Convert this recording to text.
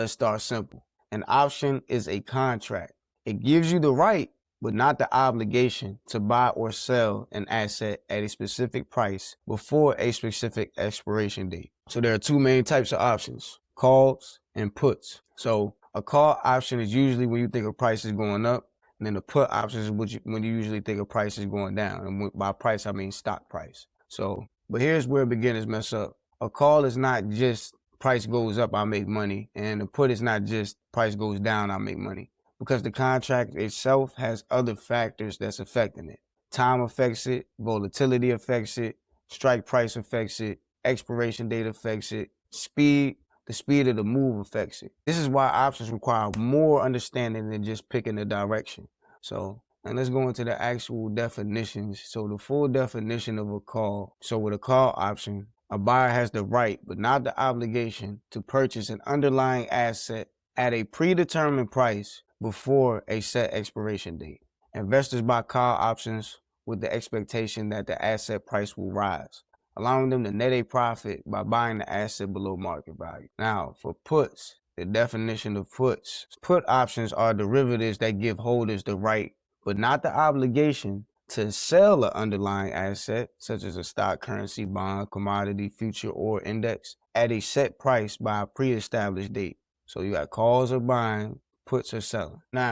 Let's start simple. An option is a contract. It gives you the right, but not the obligation, to buy or sell an asset at a specific price before a specific expiration date. So there are two main types of options: calls and puts. So a call option is usually when you think a price is going up, and then the put option is when you usually think a price is going down. And by price, I mean stock price. So, but here's where beginners mess up. A call is not just price goes up, I make money, and the put is not just price goes down, I make money. Because the contract itself has other factors that's affecting it. Time affects it, volatility affects it, strike price affects it, expiration date affects it, the speed of the move affects it. This is why options require more understanding than just picking a direction. So, and let's go into the actual definitions. So the full definition of a call. So with a call option, a buyer has the right, but not the obligation, to purchase an underlying asset at a predetermined price before a set expiration date. Investors buy call options with the expectation that the asset price will rise, allowing them to net a profit by buying the asset below market value. Now, for puts, the definition of puts. Put options are derivatives that give holders the right, but not the obligation, to sell an underlying asset, such as a stock, currency, bond, commodity, future, or index, at a set price by a pre-established date. So you got calls are buying, puts are selling. Now,